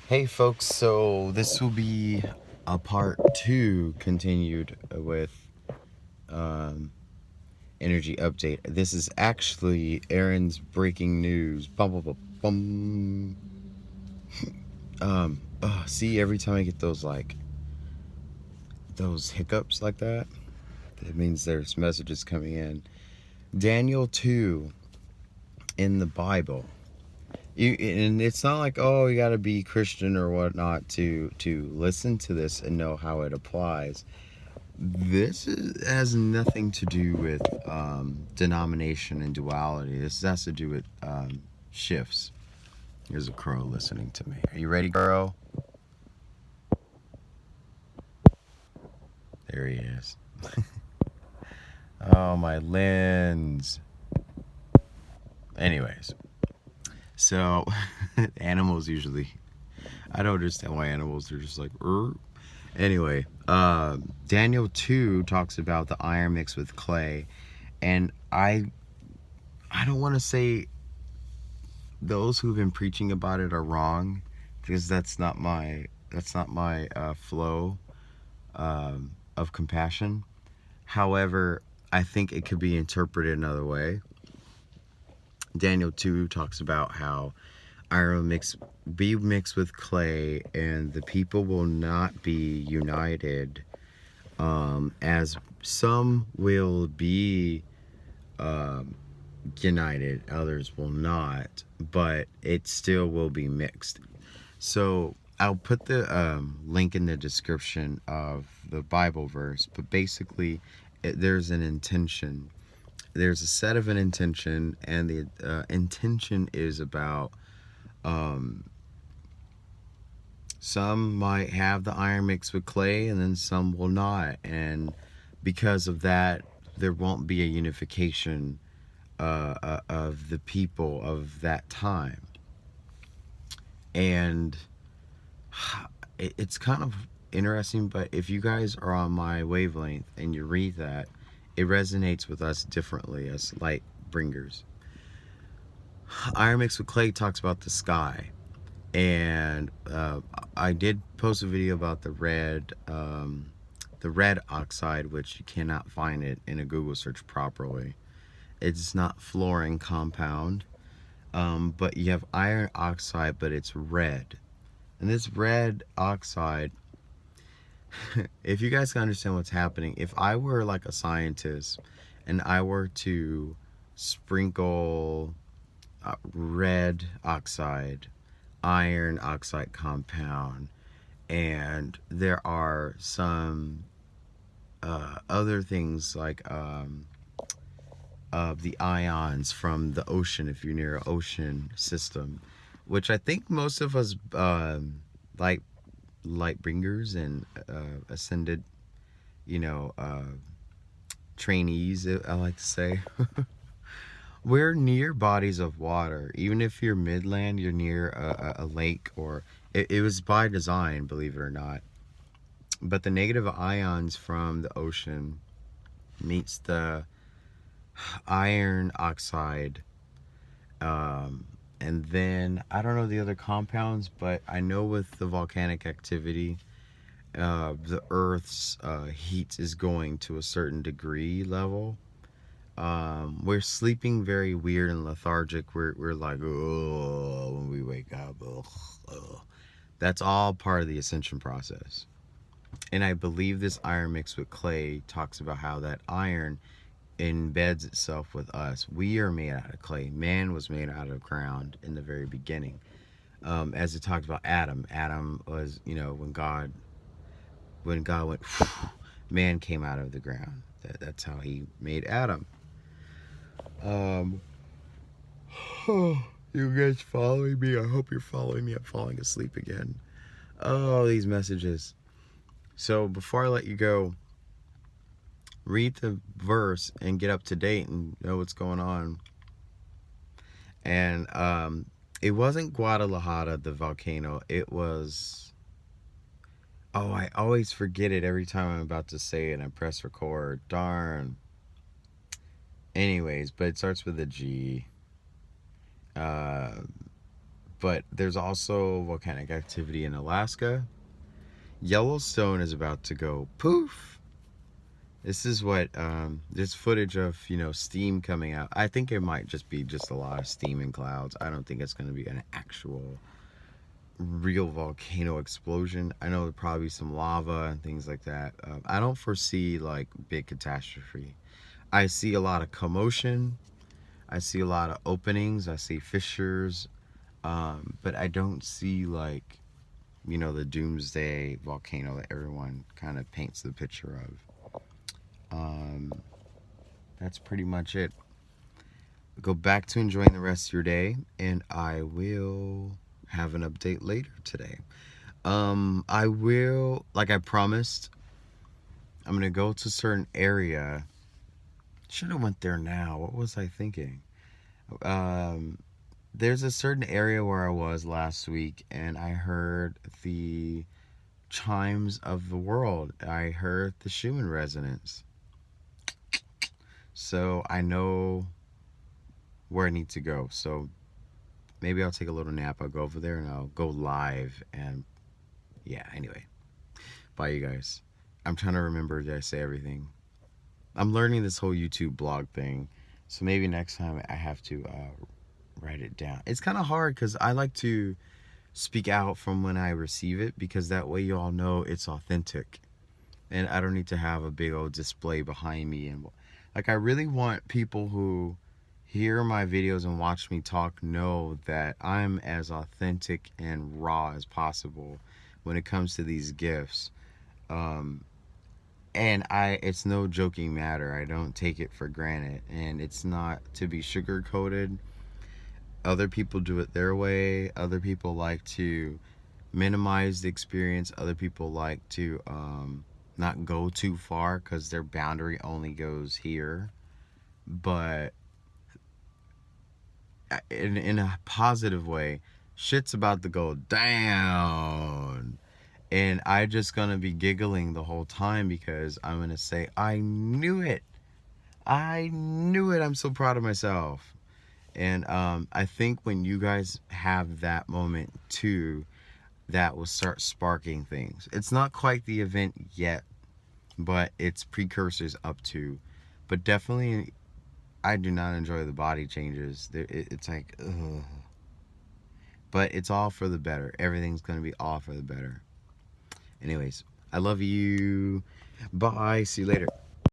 Hey folks, so this will be a part two continued with um, energy update. This is actually Aaron's breaking news. Bum, bum, bum, bum. See, every time I get those hiccups like that, it means there's messages coming in. Daniel 2 in the Bible. And it's not like, oh, you got to be Christian or whatnot to listen to this and know how it applies. Has nothing to do with denomination and duality. This has to do with shifts. Here's a crow listening to me. Are you ready, crow? There he is. Oh, my lens. Anyways, so animals usually, I don't understand why animals are just like, Anyway, Daniel 2 talks about the iron mixed with clay, and I don't want to say those who've been preaching about it are wrong, because that's not my flow of compassion. However, I think it could be interpreted another way. Daniel 2 talks about how iron be mixed with clay, and the people will not be united, as some will be united, others will not, but it still will be mixed. So I'll put the link in the description of the Bible verse, but basically there's an intention. There's a set of an intention, and the intention is about some might have the iron mixed with clay, and then some will not. And because of that, there won't be a unification of the people of that time. And it's kind of interesting, but if you guys are on my wavelength and you read that, it resonates with us differently as light bringers. Iron mixed with clay talks about the sky, and I did post a video about the red oxide, which you cannot find it in a Google search properly. It's not fluorine compound, but you have iron oxide, but it's red. And this red oxide, if you guys can understand what's happening, if I were like a scientist and I were to sprinkle red oxide, iron oxide compound, and there are some other things like the ions from the ocean, if you're near an ocean system, which I think most of us like light bringers and ascended, trainees, I like to say. We're near bodies of water. Even if you're midland, you're near a lake, or it was by design, believe it or not. But the negative ions from the ocean meets the iron oxide, and then I don't know the other compounds, but I know with the volcanic activity, the Earth's heat is going to a certain degree level. We're sleeping very weird and lethargic. We're like, oh, when we wake up. Oh. That's all part of the ascension process. And I believe this iron mixed with clay talks about how that iron embeds itself with us. We are made out of clay. Man was made out of ground in the very beginning. As it talks about Adam. Adam was, when God went, man came out of the ground. That's how he made Adam. You guys following me? I hope you're following me. I'm falling asleep again. Oh, these messages. So before I let you go, read the verse and get up to date and know what's going on. And it wasn't Guadalajara, the volcano. It was... Oh, I always forget it every time I'm about to say it and I press record. Darn. Anyways, but it starts with a G. but there's also volcanic activity in Alaska. Yellowstone is about to go poof. This is what there's footage of, steam coming out. I think it might just be just a lot of steam and clouds. I don't think it's going to be an actual real volcano explosion. I know there'll probably be some lava and things like that. I don't foresee like big catastrophe. I see a lot of commotion. I see a lot of openings. I see fissures. But I don't see like, the doomsday volcano that everyone kind of paints the picture of. That's pretty much it. Go back to enjoying the rest of your day, and I will have an update later today. I will, like I promised, I'm gonna go to a certain area. Should have went there now. What was I thinking? There's a certain area where I was last week, and I heard the chimes of the world. I heard the Schumann resonance. So I know where I need to go. So maybe I'll take a little nap. I'll go over there and I'll go live. And yeah, anyway. Bye, you guys. I'm trying to remember that I say everything. I'm learning this whole YouTube blog thing. So maybe next time I have to write it down. It's kind of hard because I like to speak out from when I receive it, because that way you all know it's authentic. And I don't need to have a big old display behind me. And like, I really want people who hear my videos and watch me talk know that I'm as authentic and raw as possible when it comes to these gifts. And it's no joking matter. I don't take it for granted, and it's not to be sugar coated. Other people do it their way. Other people like to minimize the experience. Other people like to not go too far because their boundary only goes here. But in a positive way, shit's about to go down. And I just gonna be giggling the whole time because I'm gonna say, I knew it. I knew it. I'm so proud of myself. And I think when you guys have that moment too, that will start sparking things. It's not quite the event yet, but it's precursors up to. But definitely, I do not enjoy the body changes. It's like, ugh. But it's all for the better. Everything's going to be all for the better. Anyways, I love you. Bye. See you later.